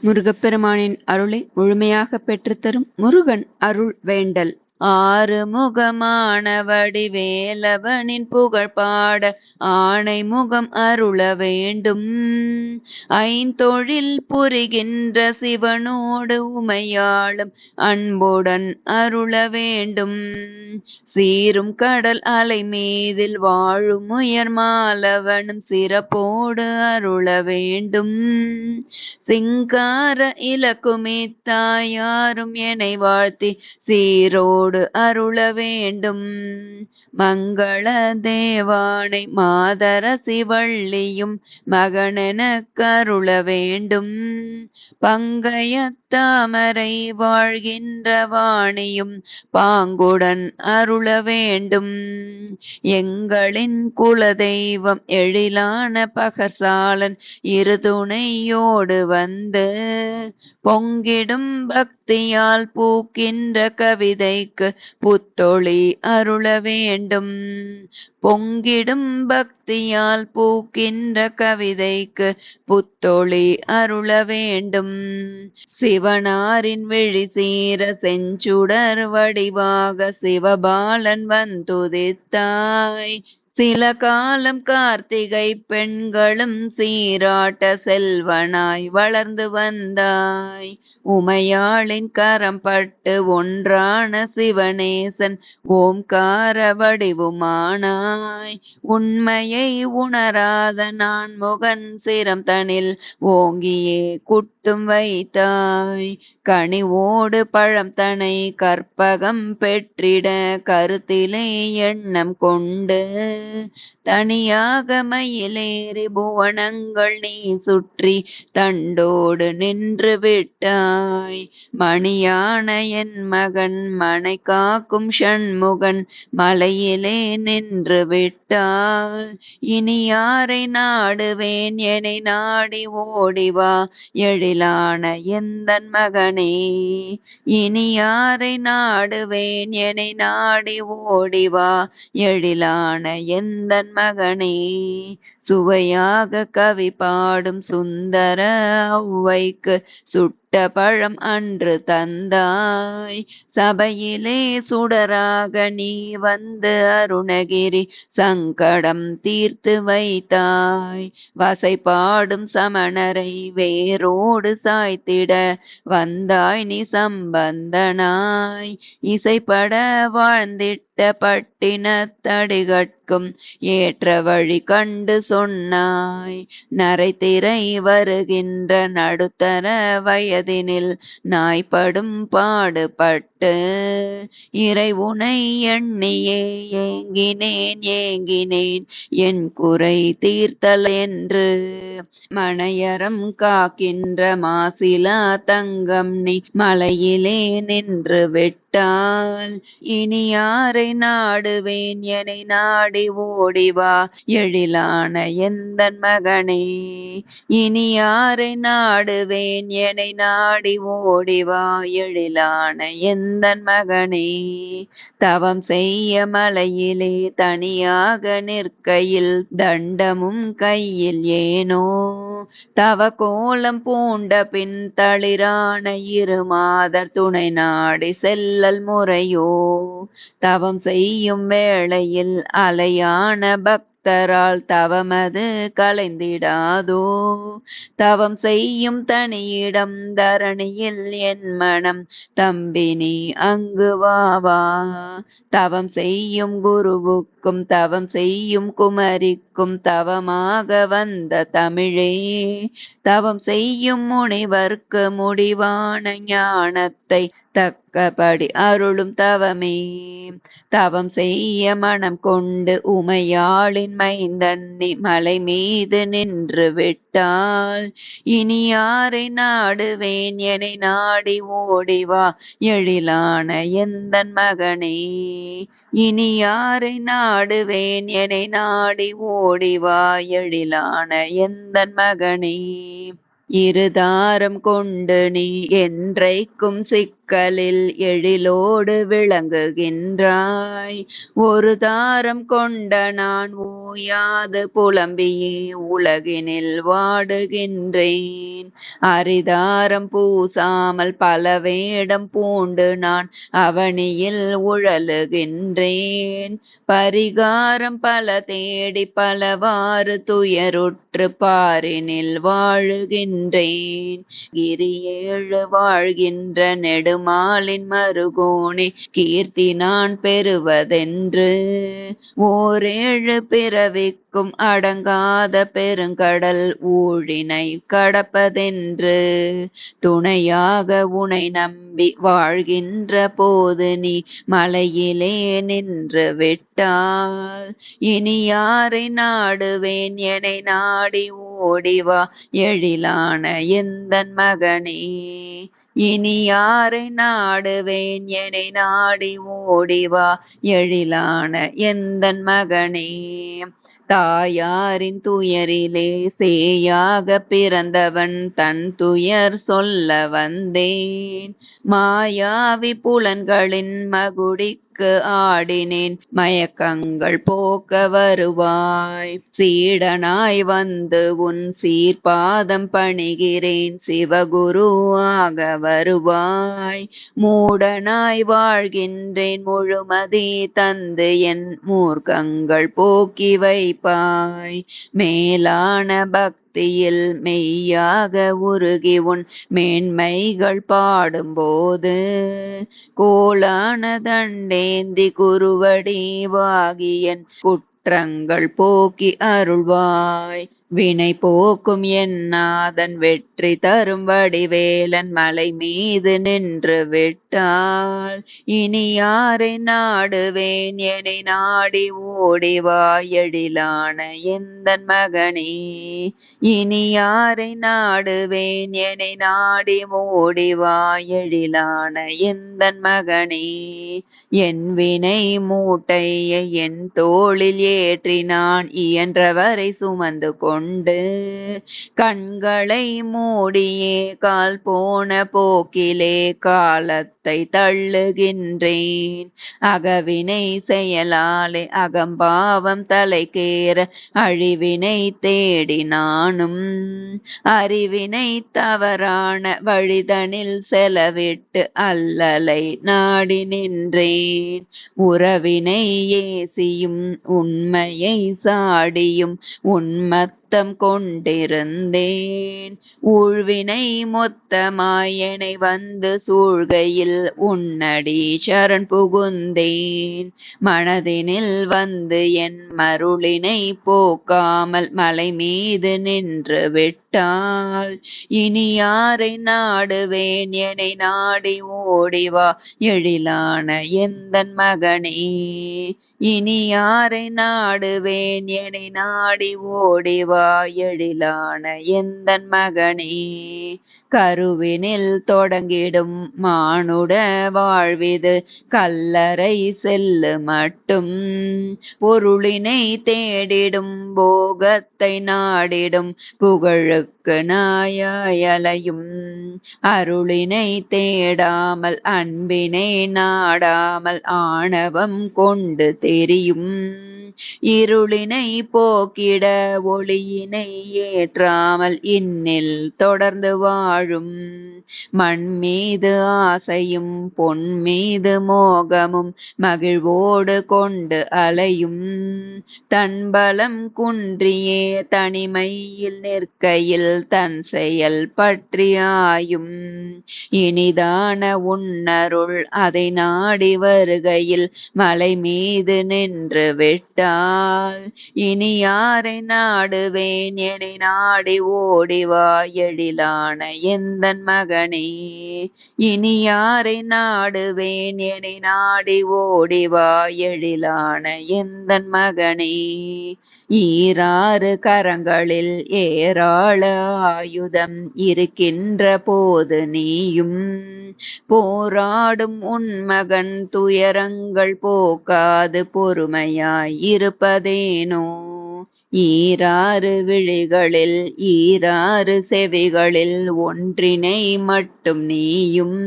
முருகப்பெருமானின் அருளை முழுமையாகப் பெற்றுத்தரும் முருகன் அருள் வேண்டல். ஆறுமுகமான வடிவேலவனின் புகழ் பாட ஆணை முகம் அருள வேண்டும். ஐந்தொழில் புரிகின்ற சிவனோடு உமையாளும் அன்புடன் அருள வேண்டும். சீரும் கடல் அலை மீதில் வாழும் உயர் மாலவனும் சிறப்போடு அருள வேண்டும். சிங்கார இலக்குமி தாயாரும் என்னை வாழ்த்தி சீரோடு அருள வேண்டும். மங்கள தேவானை மாதரசி வள்ளியும் மகனெனக் அருள வேண்டும். பங்கைய தாமரை வாழ்கின்ற வாணியும் பாங்குடன் அருள வேண்டும். எங்களின் குலதெய்வம் எழிலான பகசாலன் இருதுணையோடு வந்து பொங்கிடும் பக்தியால் பூக்கின்ற கவிதைக்கு புத்தொளி அருள வேண்டும். பொங்கிடும் பக்தியால் பூக்கின்ற கவிதைக்கு புத்தொளி அருள வேண்டும். சிவனாரின் விழி சீர செஞ்சுடர் வடிவாக சிவபாலன் வந்துதித்தாய். சில காலம் கார்த்திகை பெண்களும் சீராட்ட செல்வனாய் வளர்ந்து வந்தாய். உமையாளின் கரம் பட்டு ஒன்றான சிவனேசன் ஓம்கார வடிவுமானாய். உண்மையை உணராத நான் முகன் சிரம் தனில் ஓங்கியே குட்டும் வைத்தாய். கனிவோடு பழம் தனை கற்பகம் பெற்றிட கருத்திலே எண்ணம் கொண்டு தனியாக மயிலேறி புவனங்கள் நீ சுற்றி தண்டோடு நின்று விட்டாய். மணியான என் மகன் மனை காக்கும் ஷண்முகன் மலையிலே நின்று விட்டால் இனி யாரை நாடுவேன் என்னை நாடி ஓடிவா எழிலான எந்தன் மகனே. இனி யாரை நாடுவேன் என்னை நாடி ஓடிவா எழிலான எந்தன் மகனே. சுவையாக கவி பாடும் சுந்தர ஔவைக்கு சுட்ட பழம் அன்று தந்தாய். சபையிலே சுடராக நீ வந்து அருணகிரி சங்கடம் தீர்த்து வைத்தாய். வசை பாடும் சமணரை வேரோடு சாய்த்திட வந்தாய் நீ சம்பந்தனாய். இசைப்பட வாழ்ந்திட்ட பட்டினத்தடிகட்கும் ஏற்ற வழி கண்டு சொன்னாய். நரைத்திரை வருகின்ற நடுத்தர வயதினில் நாய்படும் பாடுபட்டு இறை உனை எண்ணியே ஏங்கினேன் என் குறை தீர்த்தல் என்று. மனையறம் காக்கின்ற மாசிலா தங்கம் நீ மலையிலே நின்று விட்டால் இனி யாரை நாடுவேன் என்னை நாடி ஓடிவா எழிலான எந்தன் மகனே. இனி யாரை நாடுவேன் என்னை நாடி ஓடிவா எழிலான எந்தன் மகனே. தவம் செய்ய மலையிலே தனியாக நிற்கையில் தண்டமும் கையில் ஏனோ. தவ கோலம் பூண்ட பின் தளிரான இரு மாதர் துணை நாடி செல்லல் முறையோ. தவம் செய்யும் வேளையில் அலையான பக்தரால் தவமது கலைந்திடாதோ. தவம் செய்யும் தனியிடம் தரணியில் என் மனம் தம்பினி அங்கு வாவா. தவம் செய்யும் குருவுக்கும் தவம் செய்யும் குமரிக்கும் தவமாக வந்த தமிழே. தவம் செய்யும் முனிவர்க்கு முடிவான ஞானத்தை தக்கபடி அருளும் தவமே. தவம் செய்ய மனம் கொண்டு உமையாளின் மைந்தன்னி மலை மீது நின்று விட்டால் இனி யாரை நாடுவேன் என்னை நாடி ஓடிவா எழிலான எந்தன் மகனே. இனி யாரை நாடுவேன் என்னை நாடி ஓடிவா எழிலான எந்தன் மகனே. இருதாரம் கொண்டு நீ என்றைக்கும் மக்களில் எழிலோடு விளங்குகின்றாய். ஒரு தாரம் கொண்ட நான் ஓயாது புலம்பியே உலகினில் வாடுகின்றேன். அரிதாரம் பூசாமல் பல வேடம் பூண்டு நான் அவனியில் உழலுகின்றேன். பரிகாரம் பல தேடி பலவாறு துயருற்று பாரினில் வாழுகின்றேன். கிரியேழு வாழ்கின்ற நெடுமாலின் மருகோனே, கீர்த்தி நான் பெறுவதென்று ஓரேழு பிறவிக்கும் அடங்காத பெருங்கடல் ஊழினை கடப்பதென்று. துணையாக உனை நம்பி வாழ்கின்ற போது நீ மலையிலே நின்று விட்டால் இனி யாரை நாடுவேன்? என்னை நாடி ஓடிவா எழிலான எந்தன் மகனே. இனி யாரை நாடுவேன்? என்னை நாடி ஓடிவா எழிலான எந்தன் மகனே. தாயாரின் துயரிலே சேயாக பிறந்தவன் தன் துயர் சொல்ல வந்தேன். மாயாவி புலன்களின் மகுடிக்கு ஆடினேன், மயக்கங்கள் போக்க வருவாய். சீடனாய் வந்து உன் சீர்பாதம் பணிகிறேன், சிவகுரு ஆக வருவாய். மூடனாய் வாழ்கின்றேன், முழுமதி தந்து என் மூர்க்கங்கள் போக்கி வைப்பாய். மேலான பக்தியில் மெய்யாக உருகி உன் மேன்மைகள் பாடும்போது கோலான தண்டேந்தி குருவடி வாகி என் குற்றங்கள் போக்கி அருள்வாய். வினை போக்கும் என் நாதன் வெற்றி தரும் வடிவேலன் மலை மீது நின்று விட்டால் இனி யாரை நாடுவேன்? என்னை நாடி ஓடிவா எழிலான எந்தன் மகனே. இனி யாரை நாடுவேன்? என்னை நாடி ஓடிவா எழிலான எந்தன் மகனே. என் வினை மூட்டையை என் தோளில் ஏற்றி நான் இயன்றவரை சுமந்து கொண்டு கண்களை மூடியே கால் போன போக்கிலே காலத்தை தள்ளுகின்றேன். அகவினை செயலாலே அகம்பாவம் தலைக்கேற அழிவினை தேடி நானும் அறிவினை தவறான வழிதனில் செலவிட்டு அல்லலை நாடி நின்றேன். உறவினை ஏசியும் உண்மையை சாடியும் உன்மத்தம் கொண்டிருந்தேன். ஊழ்வினை மொத்தமாய் என்னை வந்து சூழ்கையில் உன்னடி சரண் புகுந்தேன். மனதினில் வந்து என் மருளினை போக்காமல் மலை மீது நின்று விட்டால் இனி யாரை நாடுவேன்? என்னை நாடி ஓடிவா எழிலான எந்தன் மகனே. இனி யாரை நாடுவேன்? என்னை நாடி ஓடிவா எழிலான எந்தன் மகனே. கருவினில் தொடங்கிடும் மானுட வாழ்விது கல்லறை செல்லு மட்டும். பொருளினை தேடிடும் போகத்தை நாடிடும் புகழுக்கு நாயலையும். அருளினை தேடாமல் அன்பினை நாடாமல் ஆணவம் கொண்டு தெரியும். இருளினை போக்கிட ஒளியினை ஏற்றாமல் இன்னில் தொடர்ந்து வாழும். மண் மீது ஆசையும் பொன் மீது மோகமும் மகிழ்வோடு கொண்டு அலையும். தன்பலம் குன்றியே தனிமையில் நிற்கையில் தன் செயல் பற்றியாயும். இனிதான உன்னருள் அதை நாடி வருகையில் மலை மீது நின்று விட்டால் இனி யாரை நாடுவேன்? என்னை நாடி ஓடிவா எழிலான எந்தன் மகனே. இனி யாரை நாடுவேன்? என்னை நாடி ஓடிவா எழிலான எந்தன் மகனே. ஈராறு கரங்களில் ஏராள ஆயுதம் இருக்கின்ற போது நீயும் போராடும் உன் மகன் துயரங்கள் போக்காது பொறுமையாய் இருப்பதேனோ. ஈராறு விழிகளில் ஈராறு செவிகளில் ஒன்றினை மட்டும் நீயும்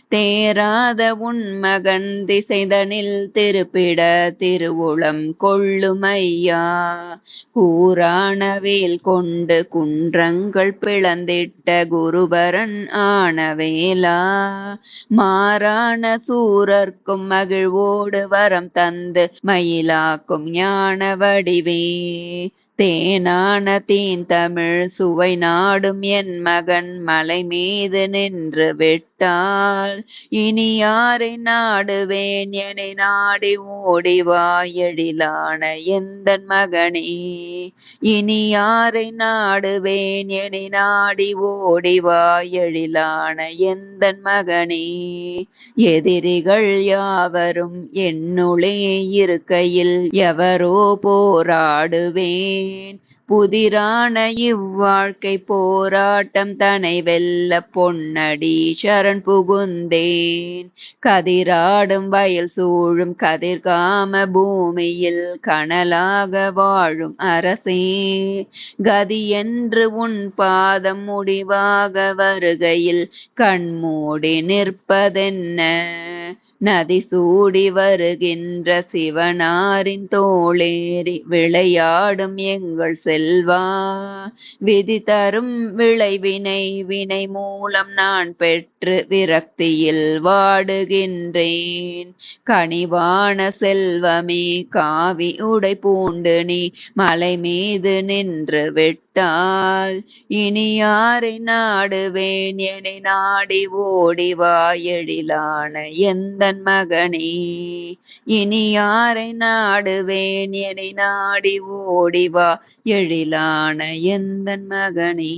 தேராத உன்மகன் திசைதனில் திருப்பிட திருவுளம் கொள்ளுமையா. கூரான வேல் கொண்டு குன்றங்கள் பிளந்திட்ட குருபரன் ஆனவேலா. மாறான சூரர்க்கும் மகிழ்வோடு வரம் தந்து மயிலாக்கும் ஞான வடிவே. தேனான தீந்தமிழ் சுவை நாடும் என் மகன் மலை மீது நின்று விட்டால் இனி யாரை நாடுவேன் எனை நாடி ஓடிவா எழிலான எந்தன் மகனே. இனி யாரை நாடுவேன் எனை நாடி ஓடிவா எழிலான எந்தன் மகனே. எதிரிகள் யாவரும் என்னுளே இருக்கையில் எவரோ போராடுவேன். புதிரான இவ்வாழ்க்கை போராட்டம் தனை வெல்ல பொன்னடி சரண் புகுந்தேன். கதிராடும் வயல் சூழும் கதிர்காம பூமியில் கனலாக வாழும் அரசே. கதி என்று உன் பாதம் முடிவாக வருகையில் கண்மூடி நிற்பதென்ன. நதி சூடி வருகின்ற சிவனாரின் தோளேறி விளையாடும் எங்கள் செல்வா. விதி தரும் விளைவினை வினை மூலம் நான் பெற்று விரக்தியில் வாடுகின்றேன். கனிவான செல்வமே காவி உடை பூண்டு நீ மலை மீது நின்று விட்டால் இனி யாரை நாடுவேன் எனை நாடி ஓடிவா எழிலான எந்தன் மகனே. இனி யாரை நாடுவேன் எனை நாடி ஓடிவா எழிலான எந்தன் மகனே.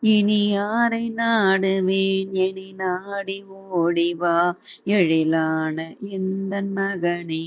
இனி யாரை நாடுவேன் எனை நாடி ஓடிவா எழிலான எந்தன் மகனே.